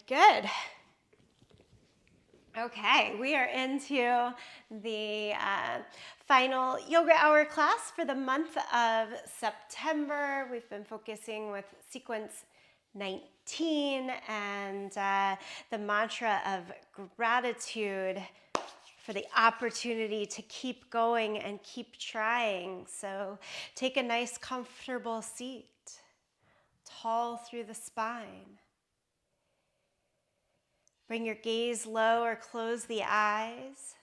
Good. Okay, we are into the final yoga hour class for the month of September. We've been focusing with sequence 19 and the mantra of gratitude for the opportunity to keep going and keep trying. So take a nice comfortable seat, tall through the spine. Bring your gaze low or close the eyes.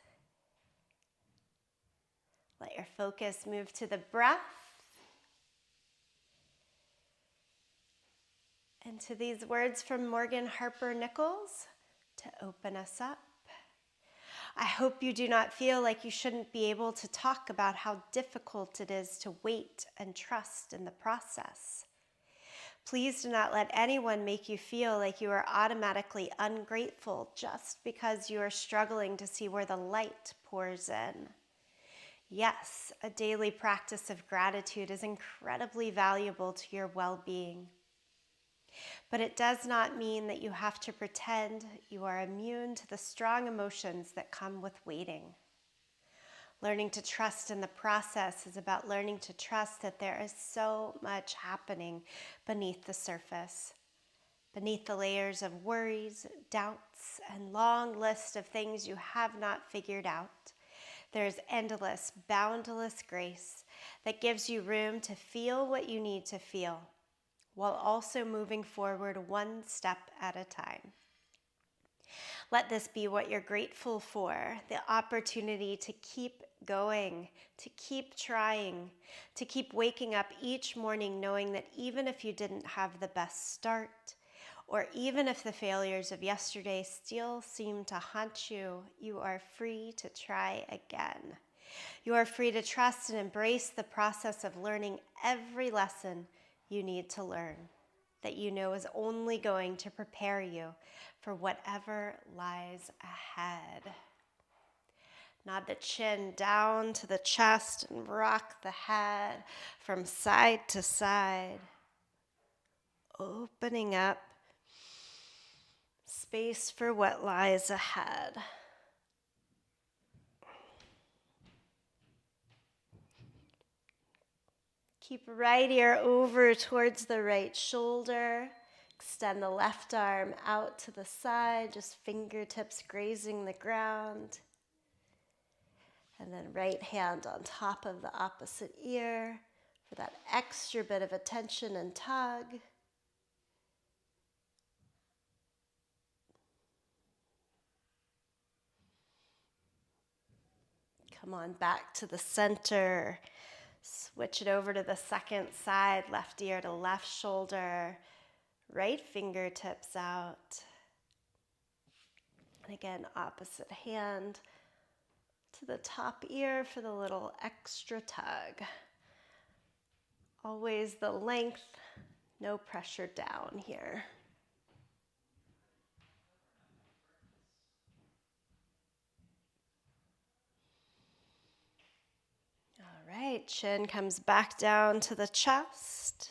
Let your focus move to the breath and to these words from Morgan Harper Nichols to open us up. I hope you do not feel like you shouldn't be able to talk about how difficult it is to wait and trust in the process. Please do not let anyone make you feel like you are automatically ungrateful just because you are struggling to see where the light pours in. Yes, a daily practice of gratitude is incredibly valuable to your well-being. But it does not mean that you have to pretend you are immune to the strong emotions that come with waiting. Learning to trust in the process is about learning to trust that there is so much happening beneath the surface, beneath the layers of worries, doubts, and long list of things you have not figured out. There's endless, boundless grace that gives you room to feel what you need to feel, while also moving forward one step at a time. Let this be what you're grateful for, the opportunity to keep going, to keep trying, to keep waking up each morning knowing that even if you didn't have the best start, or even if the failures of yesterday still seem to haunt you, you are free to try again. You are free to trust and embrace the process of learning every lesson you need to learn, that you know is only going to prepare you for whatever lies ahead. Nod the chin down to the chest and rock the head from side to side, opening up space for what lies ahead. Keep right ear over towards the right shoulder. Extend the left arm out to the side, just fingertips grazing the ground. And then right hand on top of the opposite ear for that extra bit of attention and tug. Come on back to the center. Switch it over to the second side, left ear to left shoulder, right fingertips out. And again, opposite hand to the top ear for the little extra tug. Always the length, no pressure down here. All right, chin comes back down to the chest.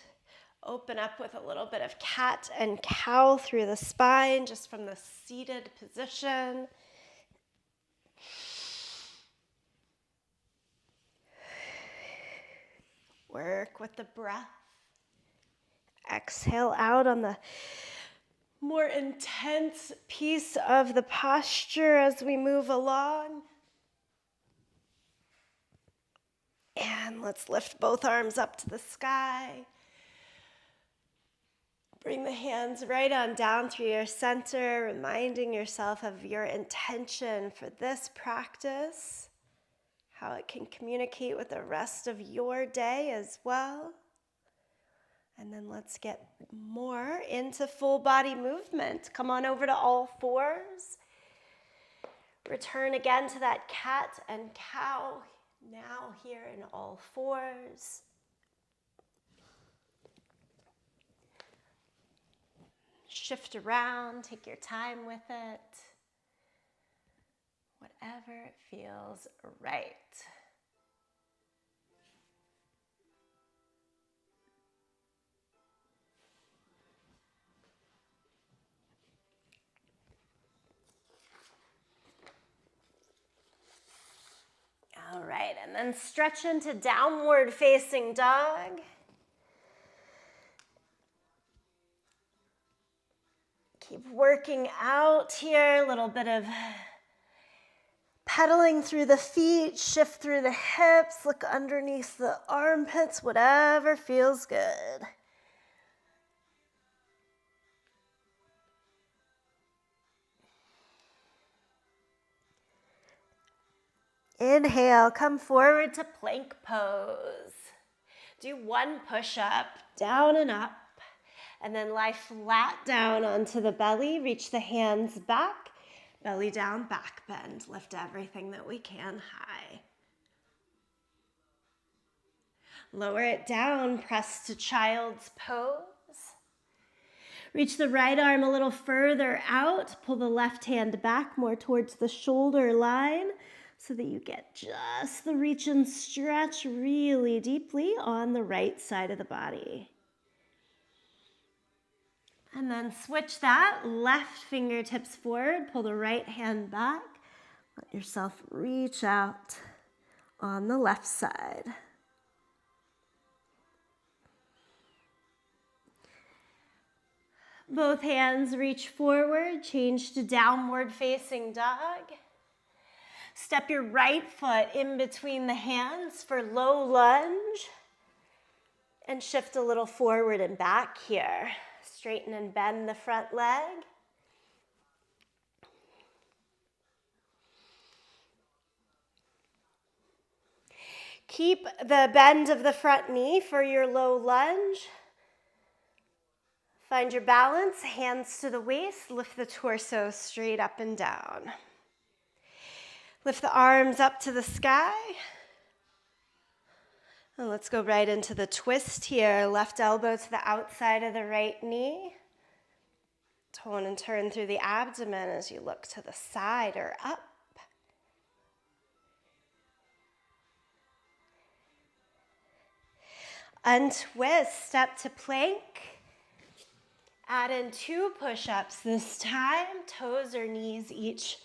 Open up with a little bit of cat and cow through the spine, just from the seated position. Work with the breath. Exhale out on the more intense piece of the posture as we move along. And let's lift both arms up to the sky. Bring the hands right on down through your center, reminding yourself of your intention for this practice, how it can communicate with the rest of your day as well. And then let's get more into full body movement. Come on over to all fours. Return again to that cat and cow, now here in all fours. Shift around, take your time with it. Whatever feels right. And then stretch into downward facing dog. Keep working out here, a little bit of pedaling through the feet, shift through the hips, look underneath the armpits, whatever feels good. Inhale, come forward to plank pose. Do one push-up, down and up, and then lie flat down onto the belly. Reach the hands back, belly down, back bend. Lift everything that we can high. Lower it down, press to child's pose. Reach the right arm a little further out. Pull the left hand back more towards the shoulder line so that you get just the reach and stretch really deeply on the right side of the body. And then switch that, left fingertips forward, pull the right hand back. Let yourself reach out on the left side. Both hands reach forward, change to downward facing dog. Step your right foot in between the hands for low lunge. And shift a little forward and back here. Straighten and bend the front leg. Keep the bend of the front knee for your low lunge. Find your balance, hands to the waist, lift the torso straight up and down. Lift the arms up to the sky. And let's go right into the twist here. Left elbow to the outside of the right knee. Tone and turn through the abdomen as you look to the side or up. Untwist, step to plank. Add in 2 push-ups this time, toes or knees each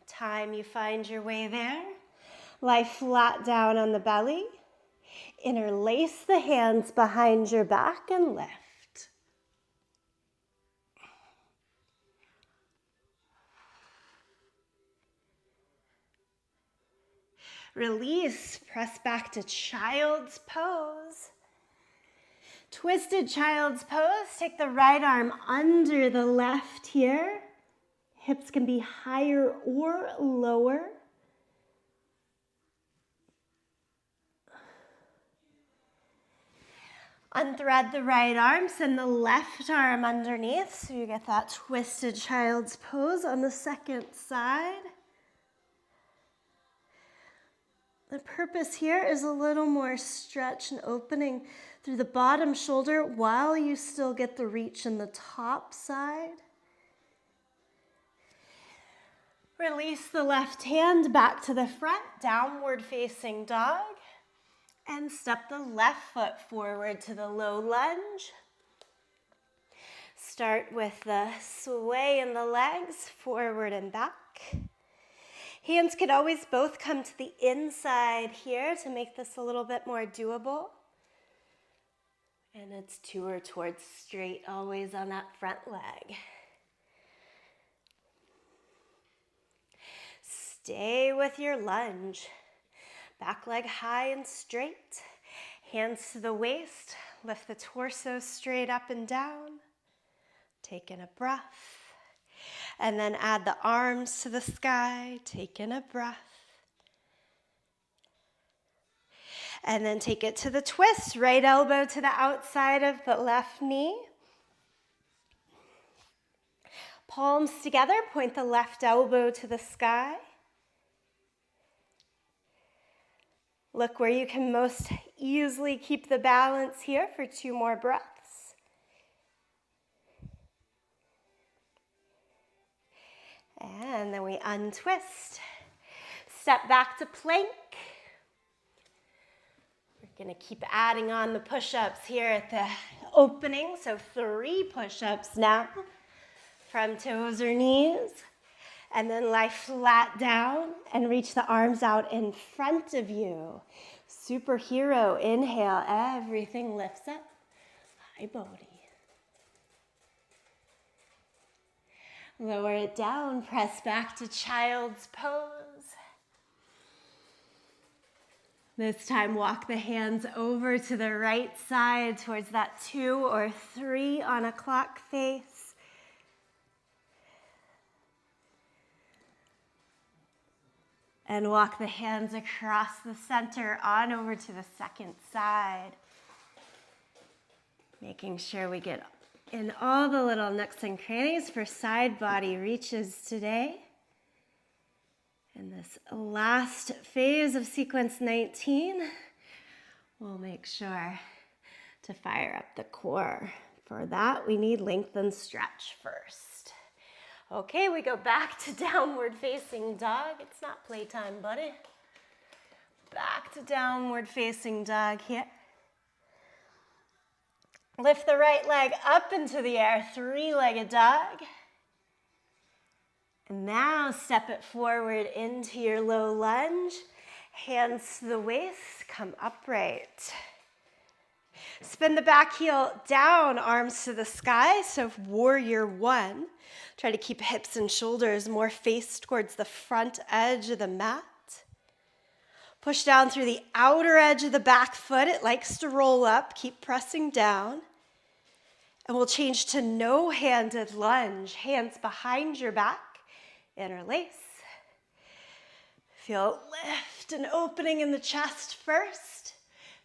time you find your way there. Lie flat down on the belly. Interlace the hands behind your back and lift. Release, press back to child's pose. Twisted child's pose, take the right arm under the left here. Hips can be higher or lower. Unthread the right arm, send the left arm underneath so you get that twisted child's pose on the second side. The purpose here is a little more stretch and opening through the bottom shoulder while you still get the reach in the top side. Release the left hand back to the front, downward facing dog. And step the left foot forward to the low lunge. Start with the sway in the legs, forward and back. Hands could always both come to the inside here to make this a little bit more doable. And it's to or towards straight, always on that front leg. Stay with your lunge. Back leg high and straight. Hands to the waist. Lift the torso straight up and down. Take in a breath. And then add the arms to the sky. Take in a breath. And then take it to the twist. Right elbow to the outside of the left knee. Palms together. Point the left elbow to the sky. Look where you can most easily keep the balance here for 2 more breaths. And then we untwist. Step back to plank. We're going to keep adding on the push-ups here at the opening. So 3 push-ups now from toes or knees. And then lie flat down and reach the arms out in front of you. Superhero, inhale, everything lifts up. Hi, Bodhi. Lower it down, press back to child's pose. This time, walk the hands over to the right side towards that 2 or 3 on a clock face. And walk the hands across the center on over to the second side. Making sure we get in all the little nooks and crannies for side body reaches today. In this last phase of sequence 19, we'll make sure to fire up the core. For that, we need lengthen stretch first. Okay, we go back to downward facing dog. It's not playtime, buddy. Back to downward facing dog here. Lift the right leg up into the air, 3-legged dog. And now step it forward into your low lunge. Hands to the waist, come upright. Spin the back heel down, arms to the sky, so warrior 1. Try to keep hips and shoulders more faced towards the front edge of the mat. Push down through the outer edge of the back foot. It likes to roll up. Keep pressing down. And we'll change to no-handed lunge. Hands behind your back. Interlace. Feel lift and opening in the chest first.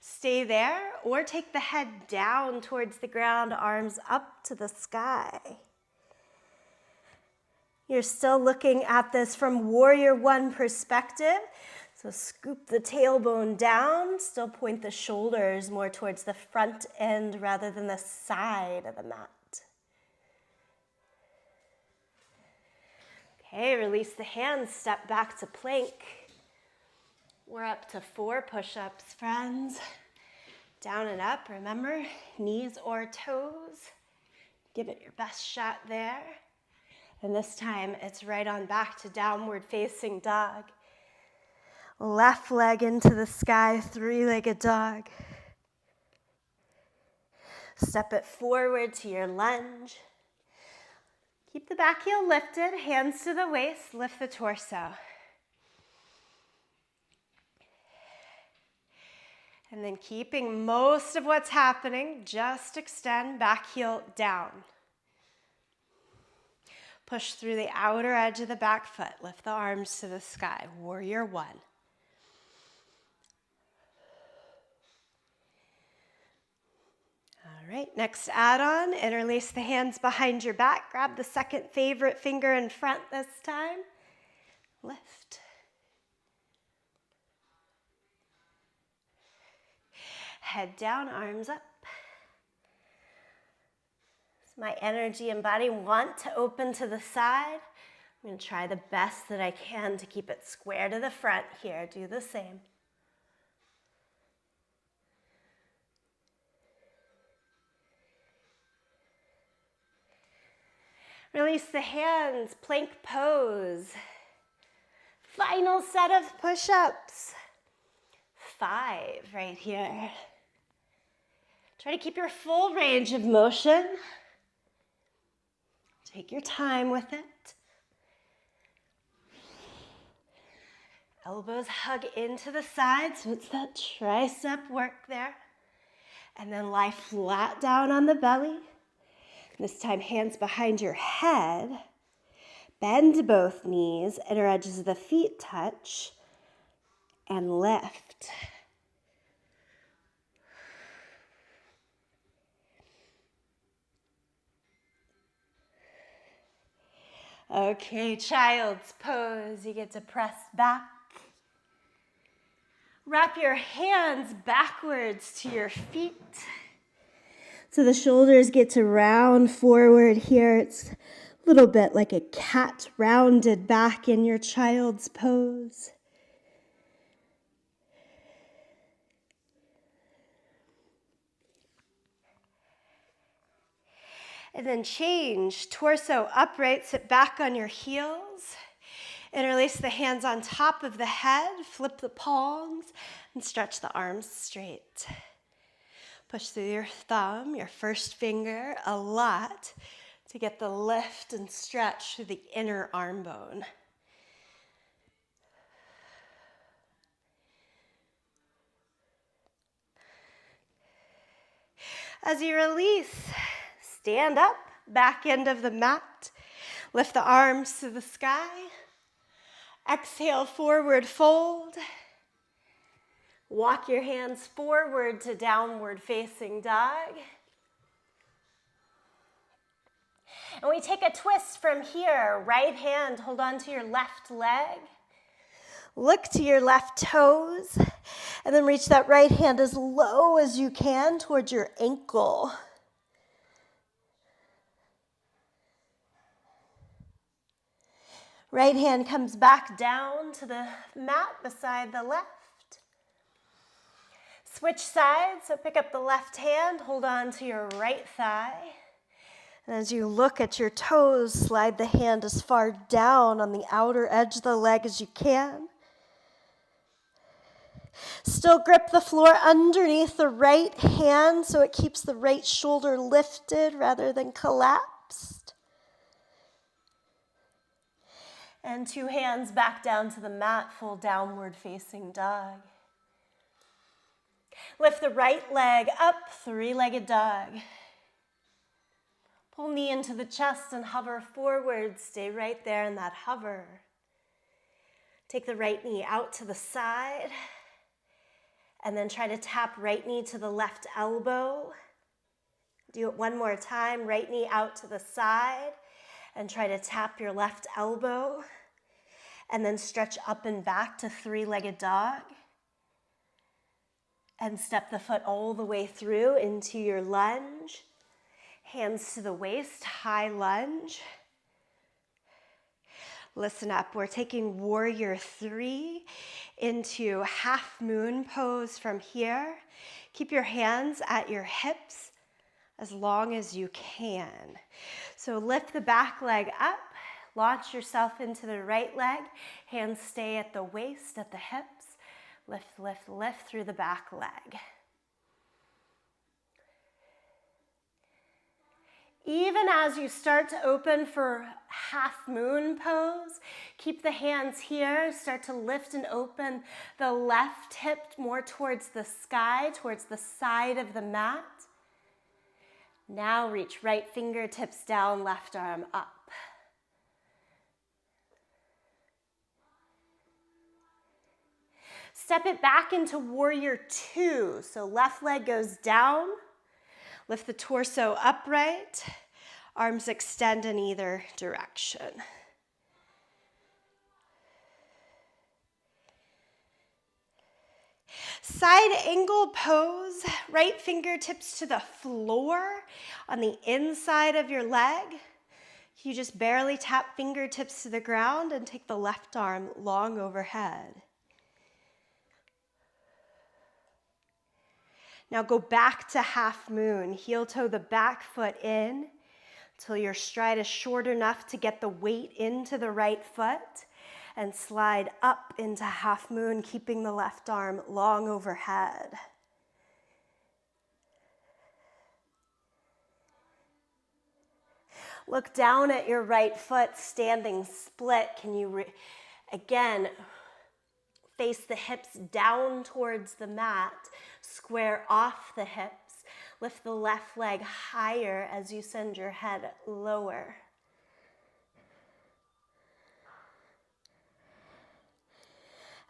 Stay there or take the head down towards the ground, arms up to the sky. You're still looking at this from warrior 1 perspective. So scoop the tailbone down, still point the shoulders more towards the front end rather than the side of the mat. Okay, release the hands, step back to plank. We're up to 4 push-ups, friends. Down and up, remember, knees or toes. Give it your best shot there. And this time, it's right on back to downward facing dog. Left leg into the sky, 3-legged dog. Step it forward to your lunge. Keep the back heel lifted, hands to the waist, lift the torso. And then keeping most of what's happening, just extend back heel down. Push through the outer edge of the back foot, lift the arms to the sky, warrior 1. All right, next add-on, interlace the hands behind your back. Grab the second favorite finger in front this time. Lift. Head down, arms up. So my energy and body want to open to the side. I'm going to try the best that I can to keep it square to the front here. Do the same. Release the hands, plank pose. Final set of push-ups. 5 right here. Try to keep your full range of motion. Take your time with it. Elbows hug into the sides, so it's that tricep work there. And then lie flat down on the belly. This time, hands behind your head. Bend both knees, inner edges of the feet touch, and lift. Okay, child's pose. You get to press back. Wrap your hands backwards to your feet. So the shoulders get to round forward here. It's a little bit like a cat rounded back in your child's pose. And then change, torso upright, sit back on your heels. Interlace the hands on top of the head, flip the palms, and stretch the arms straight. Push through your thumb, your first finger, a lot to get the lift and stretch through the inner arm bone. As you release, stand up, back end of the mat. Lift the arms to the sky. Exhale, forward fold. Walk your hands forward to downward facing dog. And we take a twist from here. Right hand, hold on to your left leg. Look to your left toes. And then reach that right hand as low as you can towards your ankle. Right hand comes back down to the mat beside the left. Switch sides, so pick up the left hand, hold on to your right thigh. And as you look at your toes, slide the hand as far down on the outer edge of the leg as you can. Still grip the floor underneath the right hand so it keeps the right shoulder lifted rather than collapsed. And two hands back down to the mat, full downward facing dog. Lift the right leg up, three-legged dog. Pull knee into the chest and hover forward. Stay right there in that hover. Take the right knee out to the side. And then try to tap right knee to the left elbow. Do it one more time. Right knee out to the side. And try to tap your left elbow. And then stretch up and back to three-legged dog. And step the foot all the way through into your lunge. Hands to the waist, high lunge. Listen up, we're taking warrior 3 into half moon pose from here. Keep your hands at your hips as long as you can. So lift the back leg up, launch yourself into the right leg. Hands stay at the waist, at the hips. Lift, lift, lift through the back leg. Even as you start to open for half moon pose, keep the hands here. Start to lift and open the left hip more towards the sky, towards the side of the mat. Now reach right fingertips down, left arm up. Step it back into warrior 2. So left leg goes down. Lift the torso upright. Arms extend in either direction. Side angle pose. Right fingertips to the floor on the inside of your leg. You just barely tap fingertips to the ground and take the left arm long overhead. Now go back to half moon. Heel toe the back foot in until your stride is short enough to get the weight into the right foot and slide up into half moon, keeping the left arm long overhead. Look down at your right foot, standing split. Can you, again, face the hips down towards the mat, square off the hips. Lift the left leg higher as you send your head lower.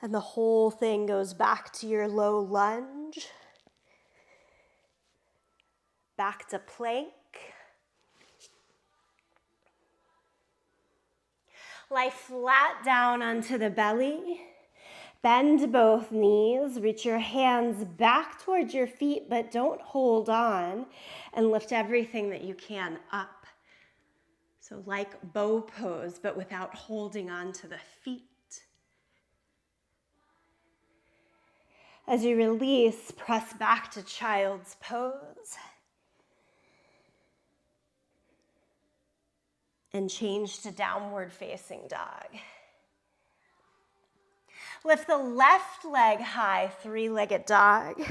And the whole thing goes back to your low lunge. Back to plank. Lie flat down onto the belly. Bend both knees, reach your hands back towards your feet, but don't hold on, and lift everything that you can up. So like bow pose, but without holding on to the feet. As you release, press back to child's pose. And change to downward facing dog. Lift the left leg high, three-legged dog.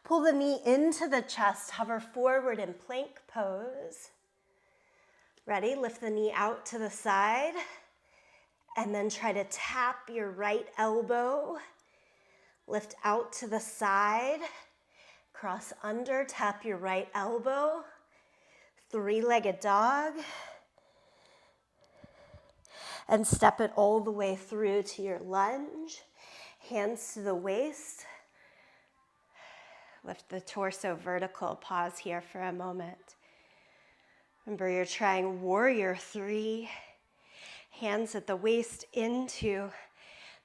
Pull the knee into the chest, hover forward in plank pose. Ready? Lift the knee out to the side, and then try to tap your right elbow. Lift out to the side, cross under, tap your right elbow. Three-legged dog. And step it all the way through to your lunge. Hands to the waist. Lift the torso vertical. Pause here for a moment. Remember, you're trying warrior 3. Hands at the waist into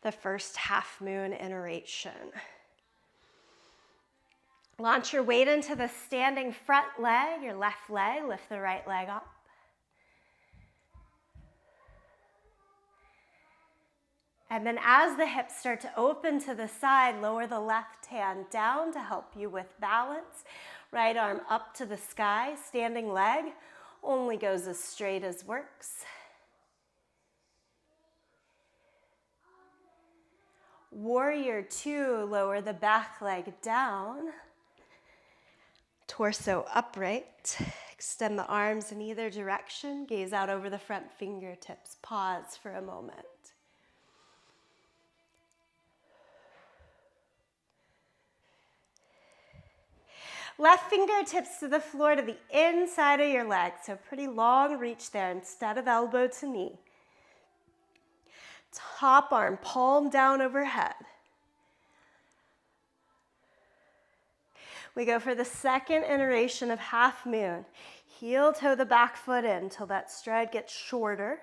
the first half moon iteration. Launch your weight into the standing front leg, your left leg. Lift the right leg up. And then as the hips start to open to the side, lower the left hand down to help you with balance. Right arm up to the sky. Standing leg only goes as straight as works. Warrior 2, lower the back leg down. Torso upright. Extend the arms in either direction. Gaze out over the front fingertips. Pause for a moment. Left fingertips to the floor to the inside of your leg. So pretty long reach there instead of elbow to knee. Top arm, palm down overhead. We go for the second iteration of half moon. Heel toe the back foot in until that stride gets shorter.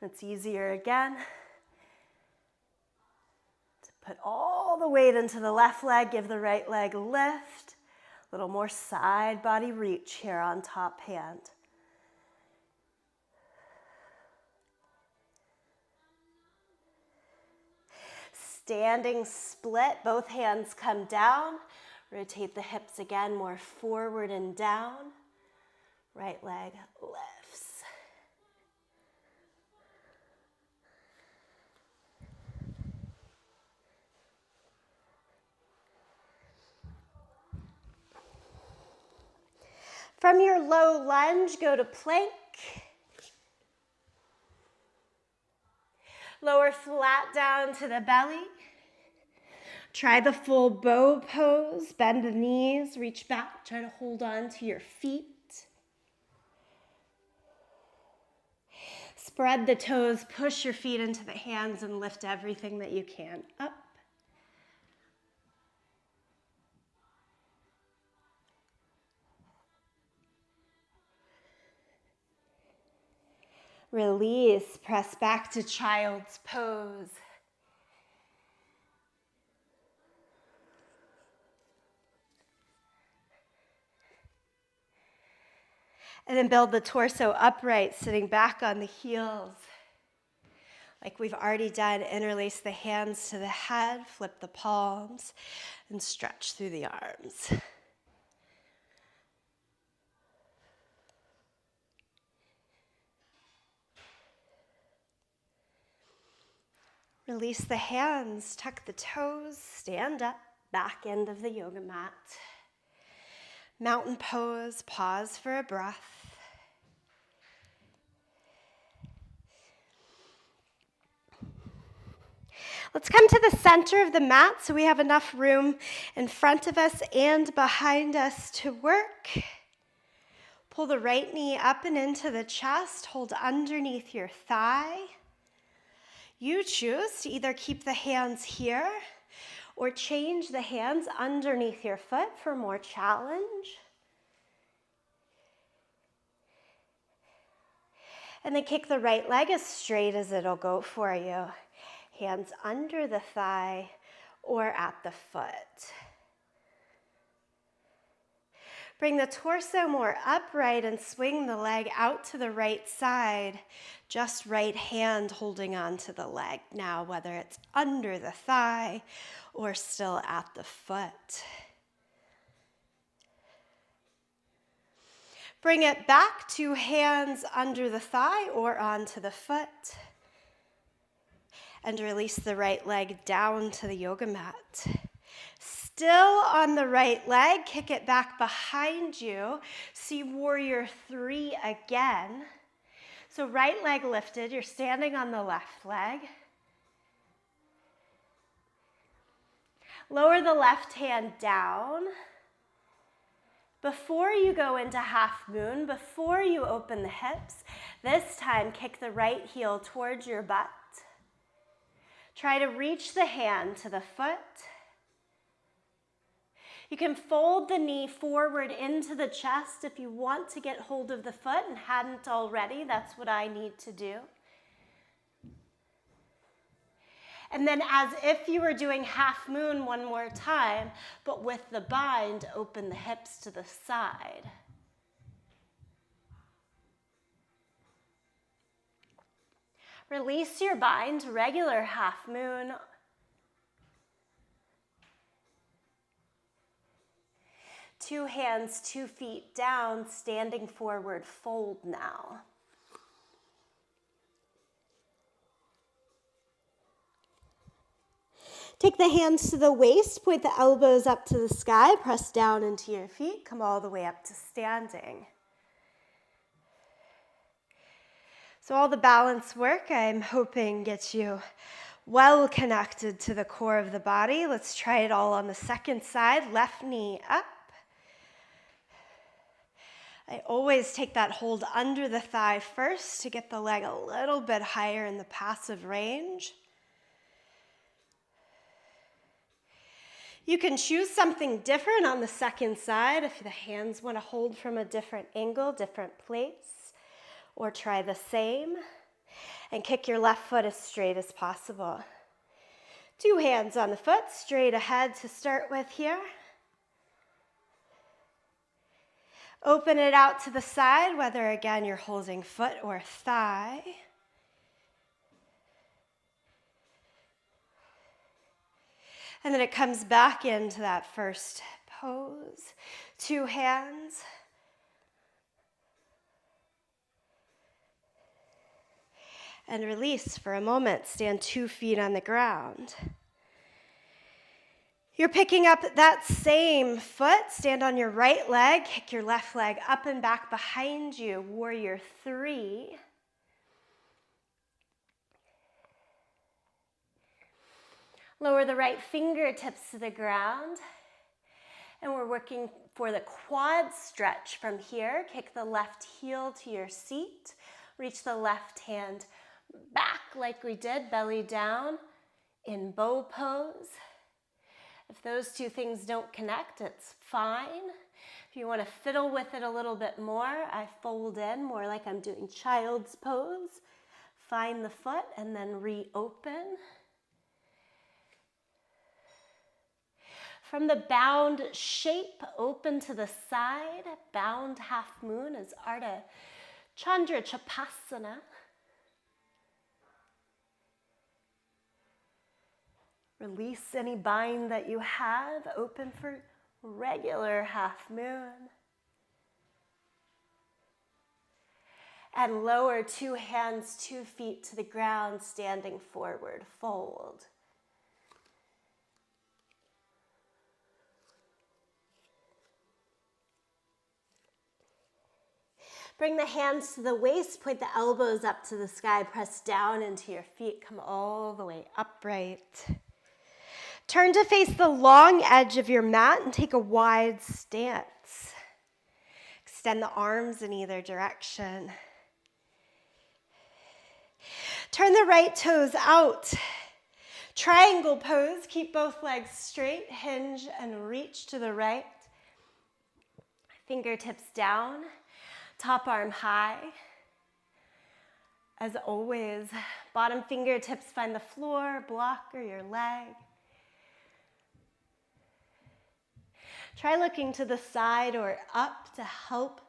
That's easier again. To put all the weight into the left leg, give the right leg a lift. A little more side body reach here on top hand. Standing split, both hands come down. Rotate the hips again, more forward and down. Right leg lifts. From your low lunge, go to plank. Lower flat down to the belly. Try the full bow pose. Bend the knees, reach back, try to hold on to your feet. Spread the toes, push your feet into the hands and lift everything that you can up. Release, press back to child's pose. And then build the torso upright, sitting back on the heels. Like we've already done, interlace the hands to the head, flip the palms, and stretch through the arms. Release the hands, tuck the toes, stand up, back end of the yoga mat. Mountain pose, pause for a breath. Let's come to the center of the mat so we have enough room in front of us and behind us to work. Pull the right knee up and into the chest, hold underneath your thigh. You choose to either keep the hands here or change the hands underneath your foot for more challenge. And then kick the right leg as straight as it'll go for you. Hands under the thigh or at the foot. Bring the torso more upright and swing the leg out to the right side. Just right hand holding on to the leg now, whether it's under the thigh or still at the foot. Bring it back to hands under the thigh or onto the foot. And release the right leg down to the yoga mat. Still on the right leg, kick it back behind you. See warrior 3 again. So right leg lifted, you're standing on the left leg. Lower the left hand down. Before you go into half moon, before you open the hips, this time kick the right heel towards your butt. Try to reach the hand to the foot. You can fold the knee forward into the chest if you want to get hold of the foot and hadn't already. That's what I need to do. And then as if you were doing half moon one more time, but with the bind, open the hips to the side. Release your bind, regular half moon. Two hands, 2 feet down, standing forward, fold now. Take the hands to the waist, point the elbows up to the sky, press down into your feet, come all the way up to standing. So all the balance work I'm hoping gets you well connected to the core of the body. Let's try it all on the second side, left knee up. I always take that hold under the thigh first to get the leg a little bit higher in the passive range. You can choose something different on the second side if the hands want to hold from a different angle, different place, or try the same. And kick your left foot as straight as possible. 2 hands on the foot, straight ahead to start with here. Open it out to the side, whether again you're holding foot or thigh. And then it comes back into that first pose. 2 hands. And release for a moment. Stand 2 feet on the ground. You're picking up that same foot. Stand on your right leg. Kick your left leg up and back behind you. Warrior 3. Lower the right fingertips to the ground. And we're working for the quad stretch from here. Kick the left heel to your seat. Reach the left hand back like we did, belly down in bow pose. If those 2 things don't connect, it's fine. If you want to fiddle with it a little bit more, I fold in more like I'm doing child's pose. Find the foot and then reopen. From the bound shape, open to the side. Bound half moon is Ardha Chandra Chapasana. Release any bind that you have. Open for regular half moon. And lower 2 hands, 2 feet to the ground, standing forward, fold. Bring the hands to the waist, point the elbows up to the sky, press down into your feet, come all the way upright. Turn to face the long edge of your mat and take a wide stance. Extend the arms in either direction. Turn the right toes out. Triangle pose, keep both legs straight, hinge and reach to the right. Fingertips down, top arm high. As always, bottom fingertips find the floor, block, or your leg. Try looking to the side or up to help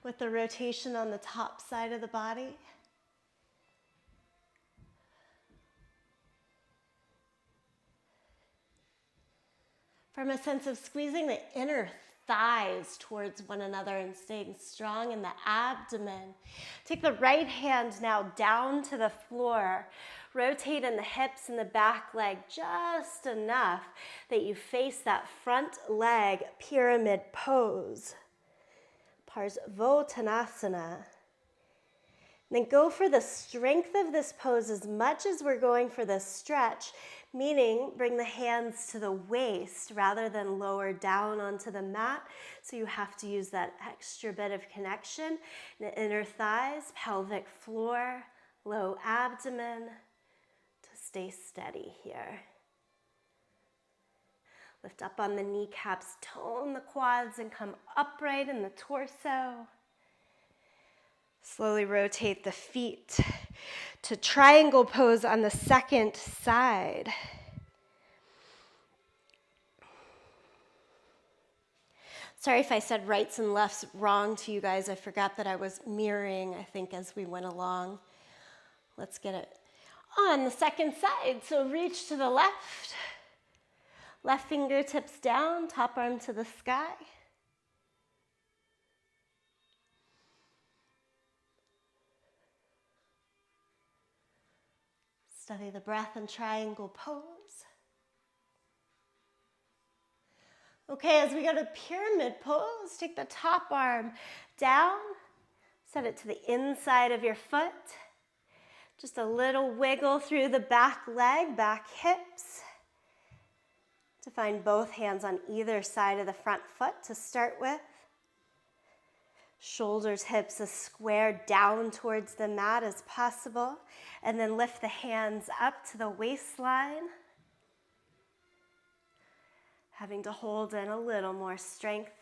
with the rotation on the top side of the body. From a sense of squeezing the inner thighs towards one another and staying strong in the abdomen. Take the right hand now down to the floor. Rotate in the hips and the back leg just enough that you face that front leg pyramid pose. Parsvottanasana. Then go for the strength of this pose as much as we're going for this stretch, meaning bring the hands to the waist rather than lower down onto the mat. So you have to use that extra bit of connection in the inner thighs, pelvic floor, low abdomen to stay steady here. Lift up on the kneecaps, tone the quads, and come upright in the torso. Slowly rotate the feet to triangle pose on the second side. Sorry if I said rights and lefts wrong to you guys. I forgot that I was mirroring, I think, as we went along. Let's get it on the second side. So reach to the left. Left fingertips down, top arm to the sky. Study the breath in triangle pose. Okay, as we go to pyramid pose, take the top arm down, set it to the inside of your foot. Just a little wiggle through the back leg, back hips. To find both hands on either side of the front foot to start with. Shoulders, hips as square down towards the mat as possible. And then lift the hands up to the waistline. Having to hold in a little more strength,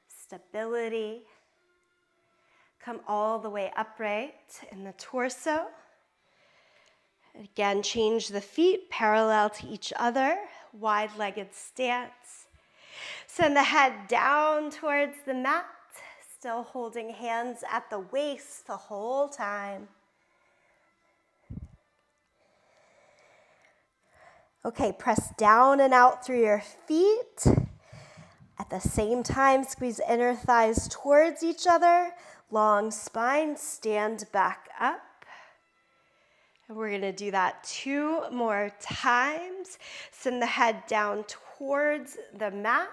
stability. Come all the way upright in the torso. Again, change the feet parallel to each other. Wide-legged stance. Send the head down towards the mat, still holding hands at the waist the whole time. Okay, press down and out through your feet. At the same time, squeeze inner thighs towards each other. Long spine, stand back up. And we're going to do that 2 more times. Send the head down towards the mat.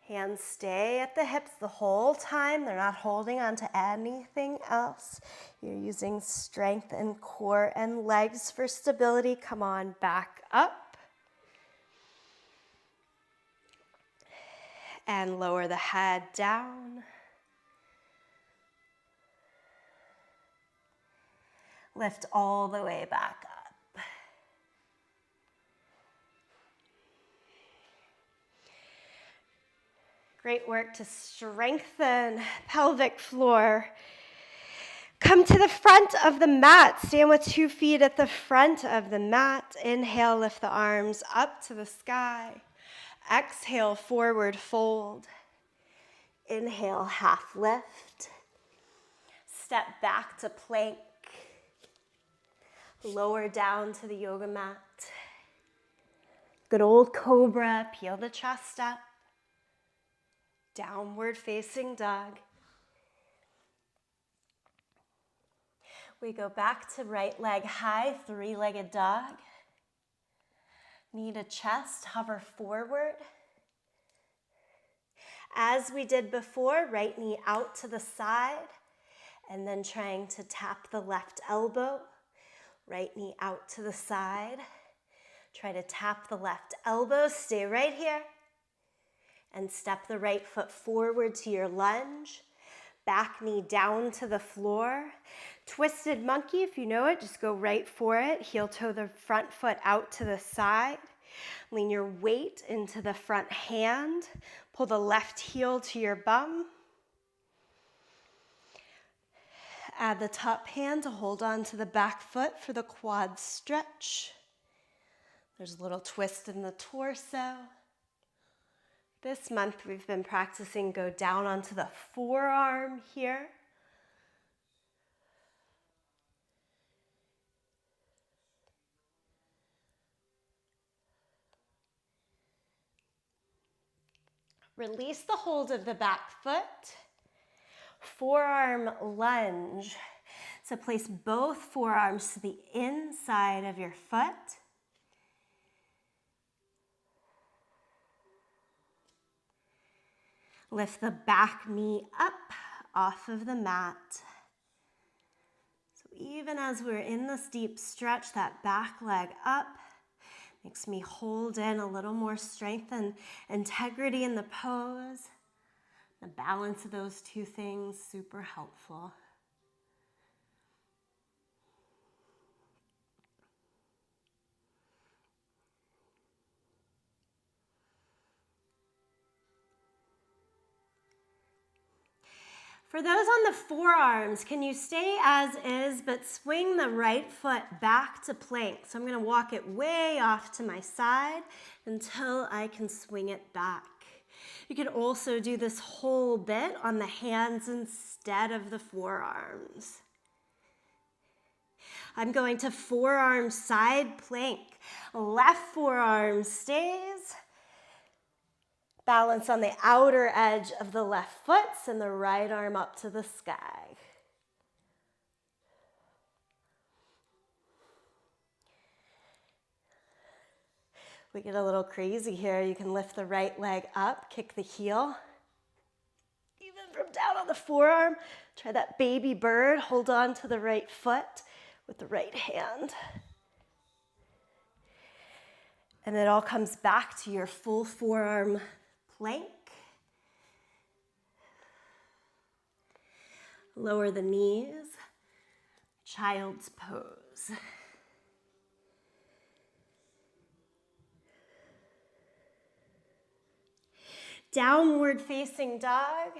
Hands stay at the hips the whole time. They're not holding on to anything else. You're using strength in core and legs for stability. Come on, back up. And lower the head down. Lift all the way back up. Great work to strengthen pelvic floor. Come to the front of the mat. Stand with 2 feet at the front of the mat. Inhale, lift the arms up to the sky. Exhale, forward fold. Inhale, half lift. Step back to plank. Lower down to the yoga mat. Good old cobra, peel the chest up. Downward facing dog. We go back to right leg high, 3-legged dog. Knee to chest, hover forward. As we did before, right knee out to the side, and then trying to tap the left elbow. Right knee out to the side. Try to tap the left elbow. Stay right here. And step the right foot forward to your lunge. Back knee down to the floor. Twisted monkey, if you know it, just go right for it. Heel toe the front foot out to the side. Lean your weight into the front hand. Pull the left heel to your bum. Add the top hand to hold on to the back foot for the quad stretch. There's a little twist in the torso. This month we've been practicing go down onto the forearm here. Release the hold of the back foot. Forearm lunge. So place both forearms to the inside of your foot. Lift the back knee up off of the mat. So even as we're in this deep stretch, that back leg up makes me hold in a little more strength and integrity in the pose. The balance of those two things, super helpful. For those on the forearms, can you stay as is, but swing the right foot back to plank? So I'm gonna walk it way off to my side until I can swing it back. You can also do this whole bit on the hands instead of the forearms. I'm going to forearm side plank. Left forearm stays. Balance on the outer edge of the left foot, send the right arm up to the sky. We get a little crazy here. You can lift the right leg up, kick the heel. Even from down on the forearm, try that baby bird. Hold on to the right foot with the right hand. And it all comes back to your full forearm plank. Lower the knees, child's pose. Downward facing dog.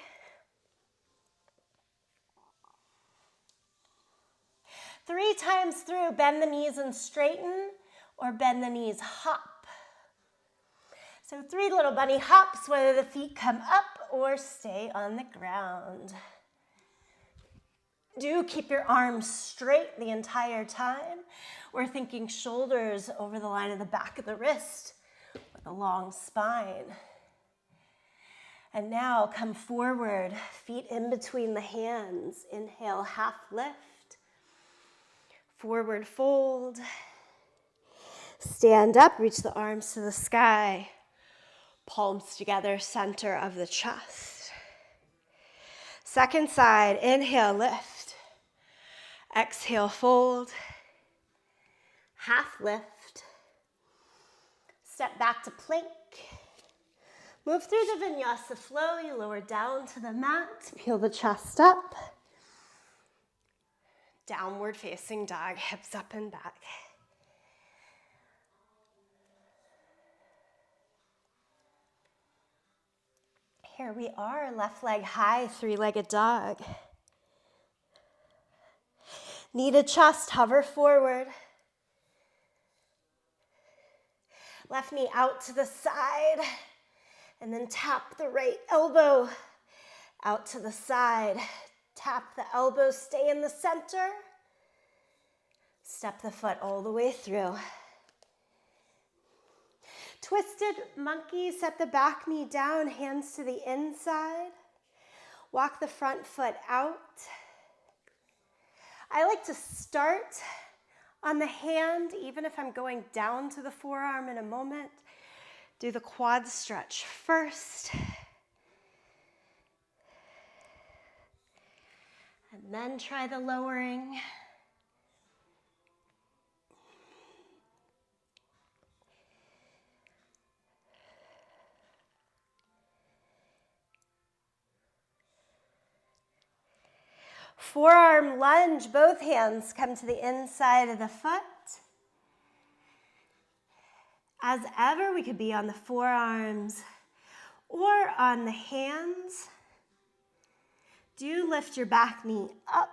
Three times through, bend the knees and straighten, or bend the knees, hop. So 3 little bunny hops, whether the feet come up or stay on the ground. Do keep your arms straight the entire time. We're thinking shoulders over the line of the back of the wrist with a long spine. And now come forward, feet in between the hands. Inhale, half lift. Forward fold. Stand up, reach the arms to the sky. Palms together, center of the chest. Second side, inhale, lift. Exhale, fold. Half lift. Step back to plank. Move through the vinyasa flow. You lower down to the mat. Peel the chest up. Downward facing dog, hips up and back. Here we are, left leg high, 3-legged dog. Knee to chest, hover forward. Left knee out to the side, and then tap the right elbow out to the side. Tap the elbow, stay in the center. Step the foot all the way through. Twisted monkey, set the back knee down, hands to the inside. Walk the front foot out. I like to start on the hand, even if I'm going down to the forearm in a moment. Do the quad stretch first. And then try the lowering. Forearm lunge, both hands come to the inside of the foot. As ever, we could be on the forearms or on the hands. Do lift your back knee up.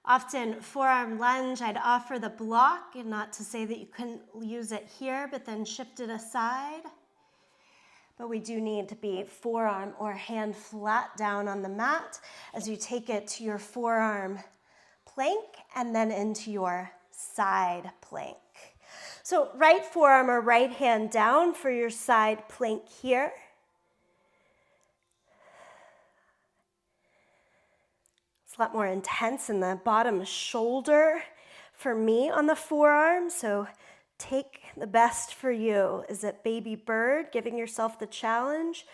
Often forearm lunge, I'd offer the block, and not to say that you couldn't use it here, but then shift it aside. But we do need to be forearm or hand flat down on the mat as you take it to your forearm plank and then into your side plank. So right forearm or right hand down for your side plank here. It's a lot more intense in the bottom shoulder for me on the forearm, so take the best for you. Is it baby bird, giving yourself the challenge?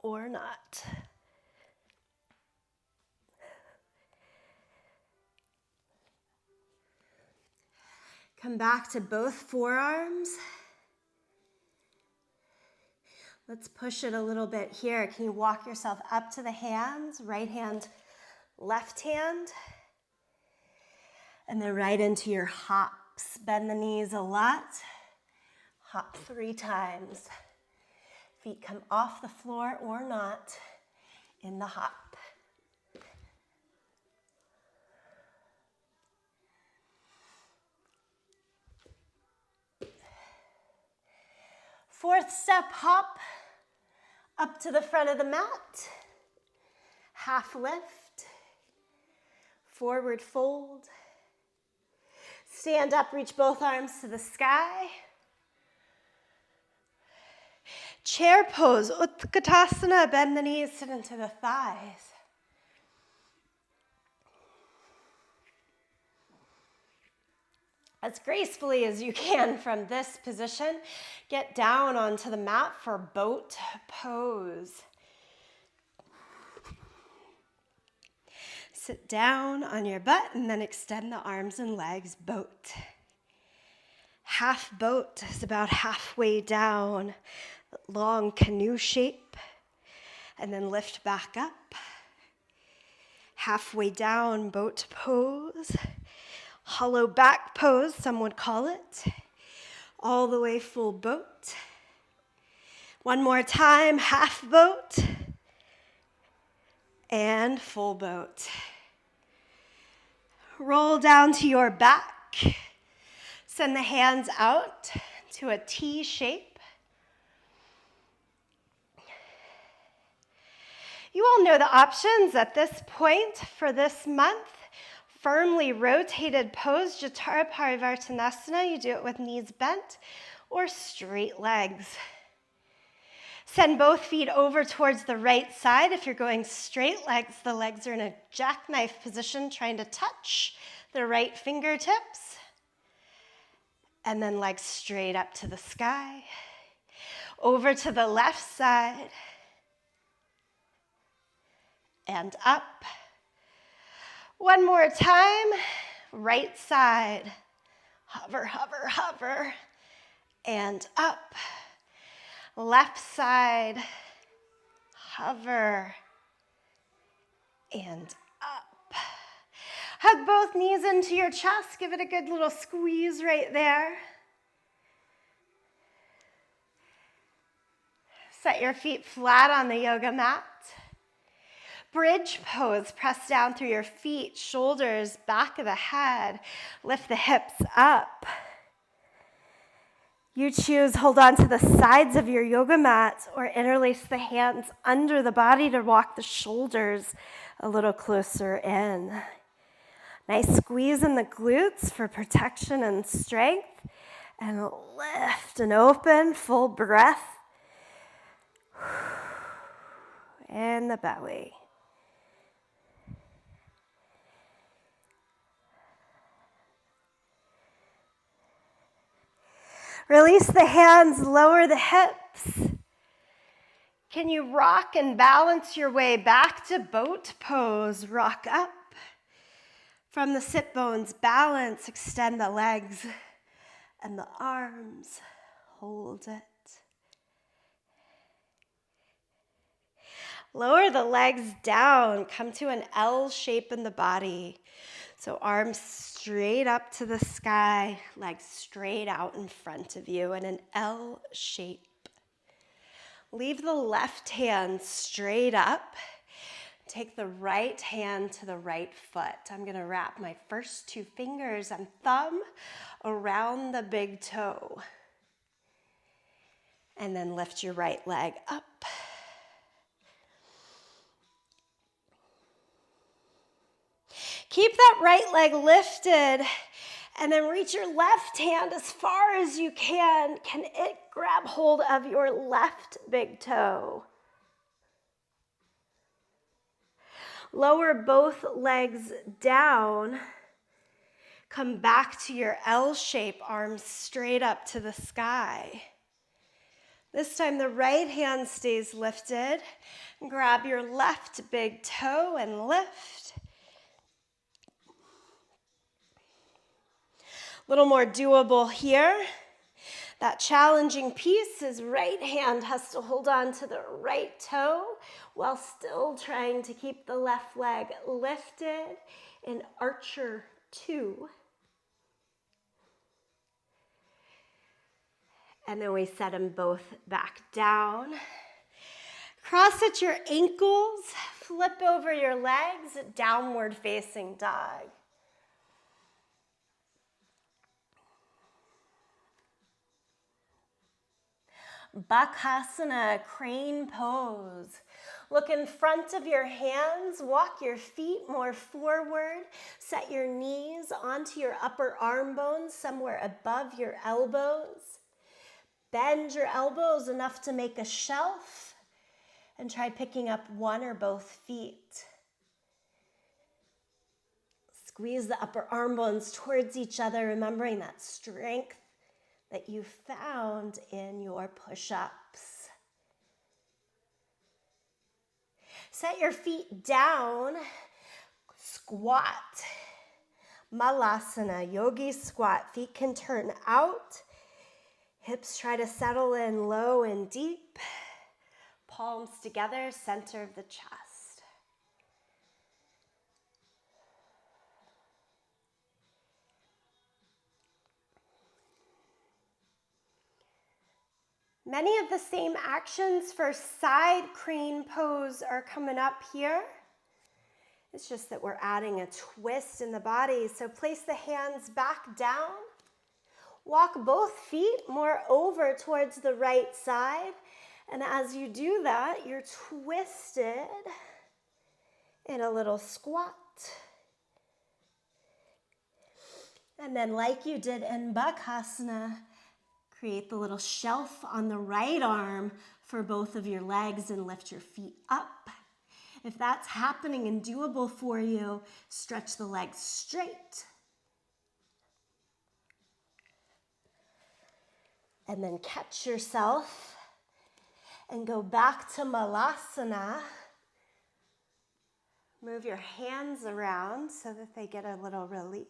Or not. Come back to both forearms. Let's push it a little bit here. Can you walk yourself up to the hands? Right hand, left hand. And then right into your hops. Bend the knees a lot. Hop 3 times. Feet come off the floor or not in the hop. Fourth step, hop up to the front of the mat. Half lift. Forward fold. Stand up, reach both arms to the sky. Chair pose, Utkatasana, bend the knees, sit into the thighs. As gracefully as you can from this position, get down onto the mat for boat pose. Sit down on your butt and then extend the arms and legs, boat. Half boat is about halfway down, long canoe shape, and then lift back up. Halfway down, boat pose. Hollow back pose, some would call it. All the way full boat. One more time, half boat. And full boat. Roll down to your back. Send the hands out to a T shape. You all know the options at this point for this month. Firmly rotated pose, Jatara Parivartanasana. You do it with knees bent or straight legs. Send both feet over towards the right side. If you're going straight legs, the legs are in a jackknife position, trying to touch the right fingertips. And then legs straight up to the sky. Over to the left side. And up. One more time, right side, hover, hover, hover, and up. Left side, hover, and up. Hug both knees into your chest, give it a good little squeeze right there. Set your feet flat on the yoga mat. Bridge pose, press down through your feet, shoulders, back of the head. Lift the hips up. You choose, hold on to the sides of your yoga mat or interlace the hands under the body to walk the shoulders a little closer in. Nice squeeze in the glutes for protection and strength. And lift and open, full breath. And the belly. Release the hands, lower the hips. Can you rock and balance your way back to boat pose? Rock up. From the sit bones, balance, extend the legs and the arms. Hold it. Lower the legs down. Come to an L shape in the body. So arms straight up to the sky, legs straight out in front of you in an L shape. Leave the left hand straight up. Take the right hand to the right foot. I'm going to wrap my first 2 fingers and thumb around the big toe. And then lift your right leg up. Keep that right leg lifted, and then reach your left hand as far as you can. Can it grab hold of your left big toe? Lower both legs down. Come back to your L shape, arms straight up to the sky. This time the right hand stays lifted. Grab your left big toe and lift. A little more doable here. That challenging piece is right hand has to hold on to the right toe while still trying to keep the left leg lifted in Archer 2. And then we set them both back down. Cross at your ankles, flip over your legs, downward facing dog. Bakasana, crane pose. Look in front of your hands, walk your feet more forward, set your knees onto your upper arm bones, somewhere above your elbows. Bend your elbows enough to make a shelf and try picking up one or both feet. Squeeze the upper arm bones towards each other, remembering that strength that you found in your push-ups. Set your feet down, squat. Malasana, yogi squat. Feet can turn out. Hips try to settle in low and deep. Palms together, center of the chest. Many of the same actions for side crane pose are coming up here. It's just that we're adding a twist in the body. So place the hands back down. Walk both feet more over towards the right side. And as you do that, you're twisted in a little squat. And then like you did in Bakasana, create the little shelf on the right arm for both of your legs and lift your feet up. If that's happening and doable for you, stretch the legs straight. And then catch yourself and go back to Malasana. Move your hands around so that they get a little relief.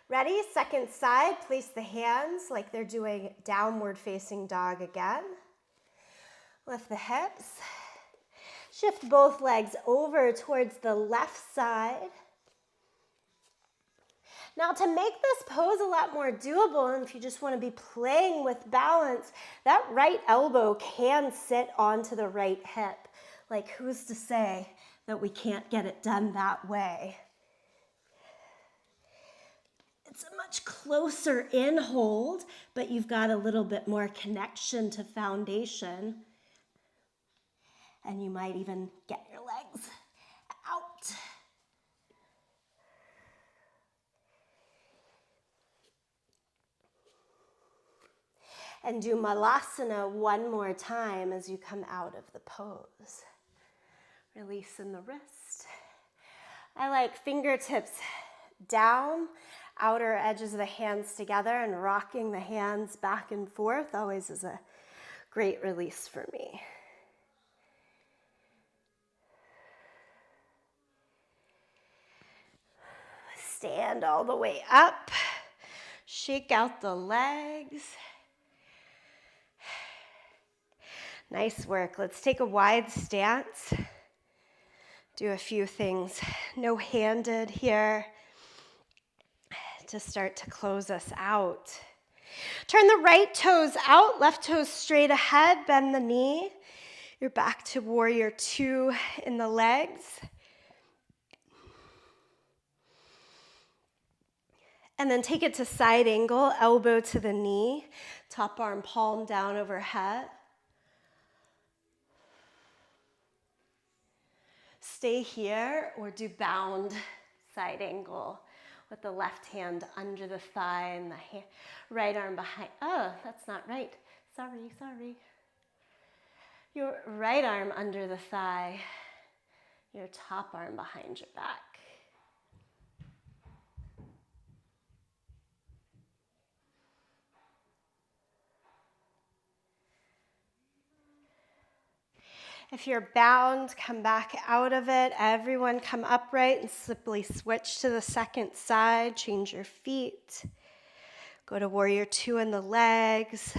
Ready? Second side, place the hands like they're doing downward facing dog again. Lift the hips. Shift both legs over towards the left side. Now to make this pose a lot more doable, and if you just want to be playing with balance, that right elbow can sit onto the right hip. Like who's to say that we can't get it done that way? It's a much closer in hold, but you've got a little bit more connection to foundation. And you might even get your legs out. And do Malasana one more time as you come out of the pose. Releasing the wrist. I like fingertips down, outer edges of the hands together, and rocking the hands back and forth always is a great release for me. Stand all the way up. Shake out the legs. Nice work. Let's take a wide stance. Do a few things. No-handed here to start to close us out. Turn the right toes out, left toes straight ahead, bend the knee. You're back to warrior 2 in the legs. And then take it to side angle, elbow to the knee. Top arm palm down overhead. Stay here or do bound side angle with the left hand under the thigh and the right arm behind. Oh, that's not right. Sorry. Your right arm under the thigh, your top arm behind your back. If you're bound, come back out of it. Everyone come upright and simply switch to the second side. Change your feet. Go to warrior two in the legs.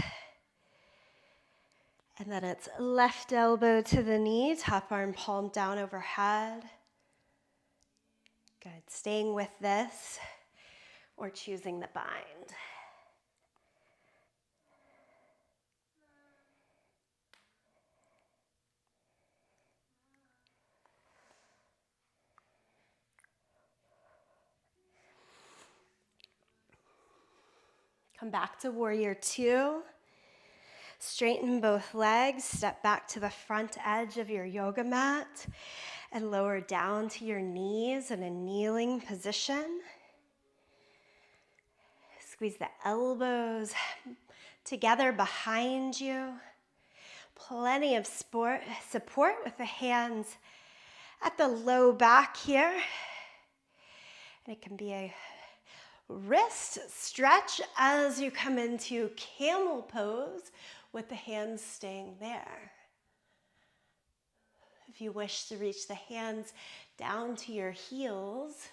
And then it's left elbow to the knee, top arm palm down overhead. Good. Staying with this or choosing the bind. Come back to warrior two. Straighten both legs, step back to the front edge of your yoga mat and lower down to your knees in a kneeling position. Squeeze the elbows together behind you. Plenty of support with the hands at the low back here. And it can be a wrist stretch as you come into camel pose with the hands staying there. If you wish to reach the hands down to your heels,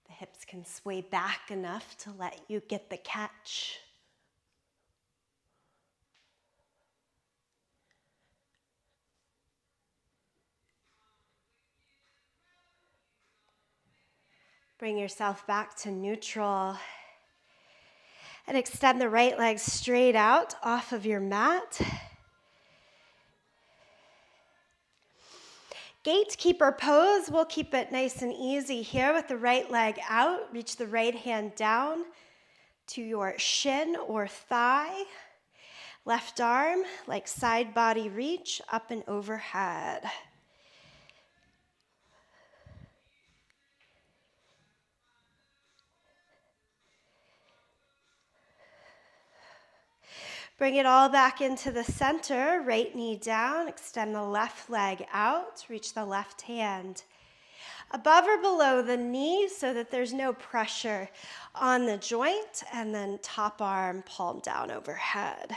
the hips can sway back enough to let you get the catch. Bring yourself back to neutral and extend the right leg straight out off of your mat. Gatekeeper pose, we'll keep it nice and easy here with the right leg out. Reach the right hand down to your shin or thigh. Left arm, like side body reach, up and overhead. Bring it all back into the center, right knee down, extend the left leg out, reach the left hand above or below the knee so that there's no pressure on the joint, and then top arm, palm down overhead.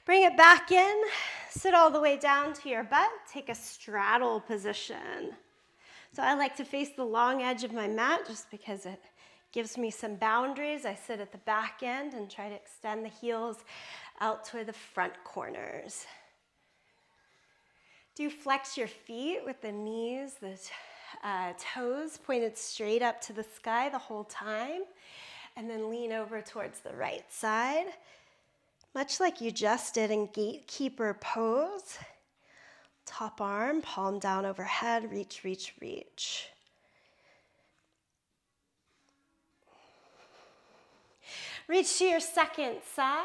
Bring it back in, sit all the way down to your butt, take a straddle position. So I like to face the long edge of my mat just because it gives me some boundaries. I sit at the back end and try to extend the heels out toward the front corners. Do flex your feet with the knees, the toes pointed straight up to the sky the whole time, and then lean over towards the right side. Much like you just did in gatekeeper pose. Top arm, palm down overhead, reach, reach, reach. Reach to your second side.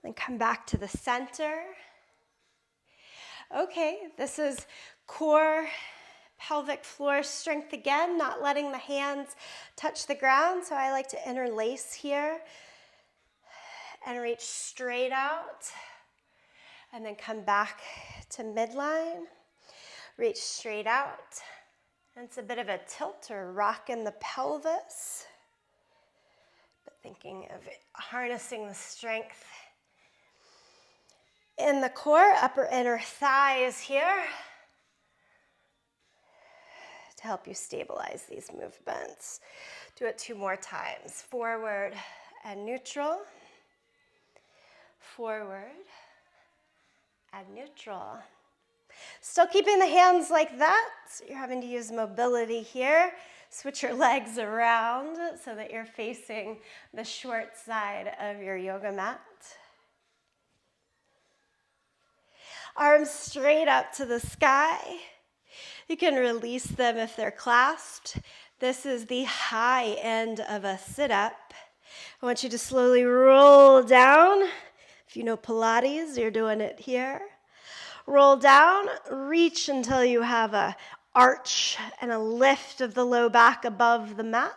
Then come back to the center. Okay, this is core, pelvic floor strength again, not letting the hands touch the ground. So I like to interlace here and reach straight out. And then come back to midline, reach straight out. And it's a bit of a tilt or rock in the pelvis. But thinking of harnessing the strength in the core, upper inner thighs here to help you stabilize these movements. Do it 2 more times. Forward and neutral. Forward and neutral. Still keeping the hands like that. So you're having to use mobility here. Switch your legs around so that you're facing the short side of your yoga mat. Arms straight up to the sky. You can release them if they're clasped. This is the high end of a sit-up. I want you to slowly roll down. If you know Pilates, you're doing it here. Roll down, reach until you have a arch and a lift of the low back above the mat.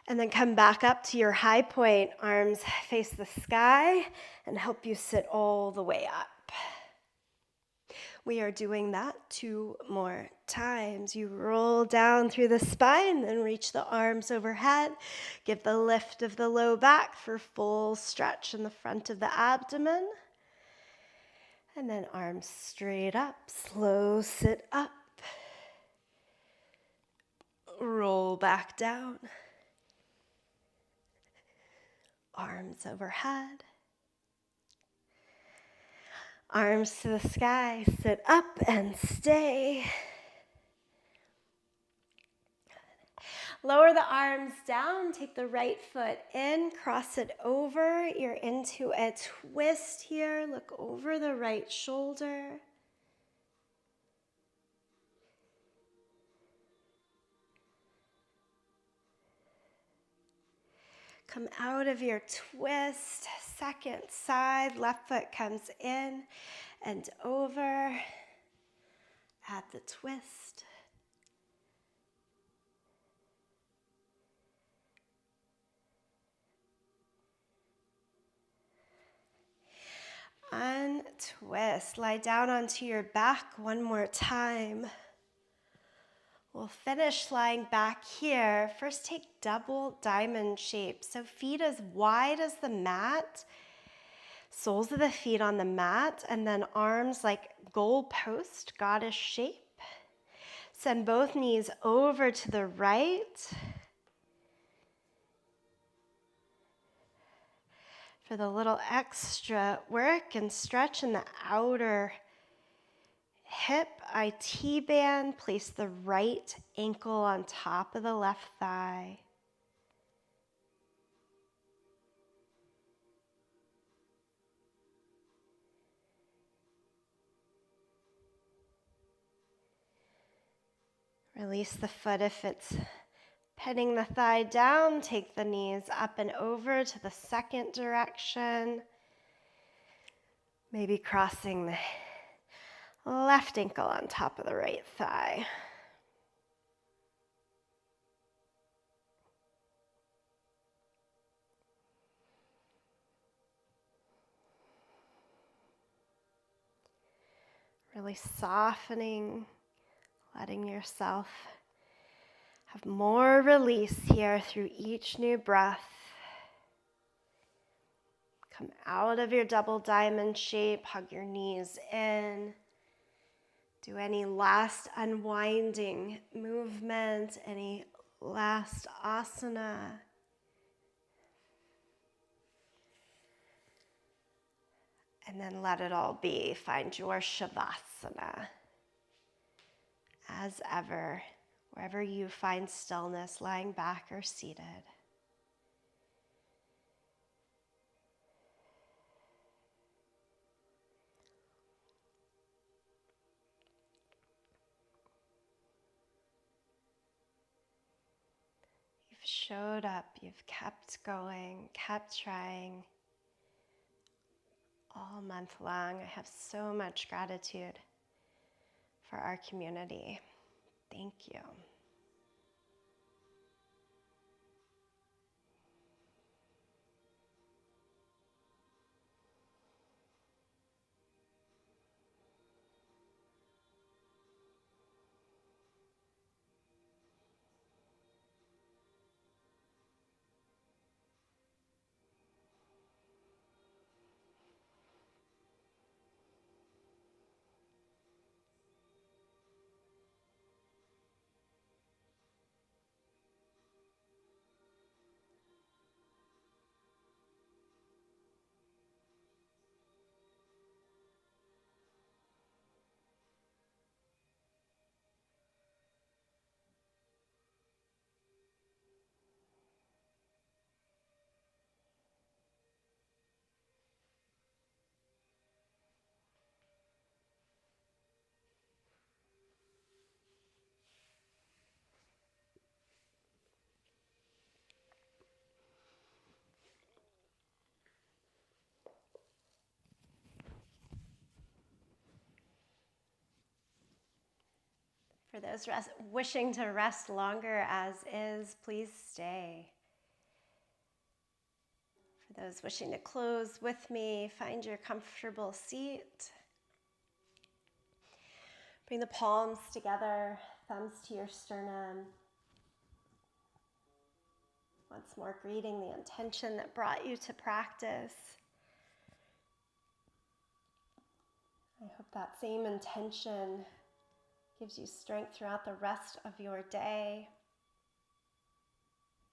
And then come back up to your high point. Arms face the sky and help you sit all the way up. We are doing that 2 more times. You roll down through the spine, then reach the arms overhead. Give the lift of the low back for full stretch in the front of the abdomen. And then arms straight up, slow sit up. Roll back down. Arms overhead. Arms to the sky, sit up and stay. Lower the arms down, take the right foot in, cross it over. You're into a twist here. Look over the right shoulder. Come out of your twist. Second side, left foot comes in and over. Add the twist. Untwist. Lie down onto your back one more time. We'll finish lying back here. First, take double diamond shape. So feet as wide as the mat, soles of the feet on the mat, and then arms like goalpost, goddess shape. Send both knees over to the right. For the little extra work and stretch in the outer hip, I T-band, place the right ankle on top of the left thigh. Release the foot if it's pinning the thigh down. Take the knees up and over to the second direction. Maybe crossing the left ankle on top of the right thigh. Really softening, letting yourself have more release here through each new breath. Come out of your double diamond shape, hug your knees in. Do any last unwinding movement, any last asana. And then let it all be. Find your shavasana. As ever, wherever you find stillness, lying back or seated. You've showed up, you've kept going, kept trying all month long. I have so much gratitude for our community. Thank you. For those wishing to rest longer as is, please stay. For those wishing to close with me, find your comfortable seat. Bring the palms together, thumbs to your sternum. Once more, greeting the intention that brought you to practice. I hope that same intention gives you strength throughout the rest of your day,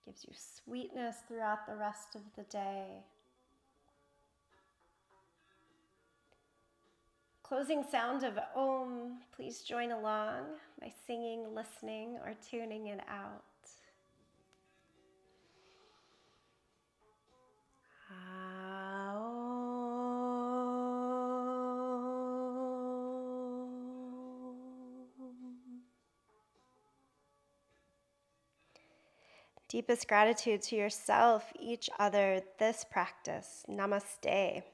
gives you sweetness throughout the rest of the day. Closing sound of Om, please join along by singing, listening, or tuning it out. Deepest gratitude to yourself, each other, this practice. Namaste.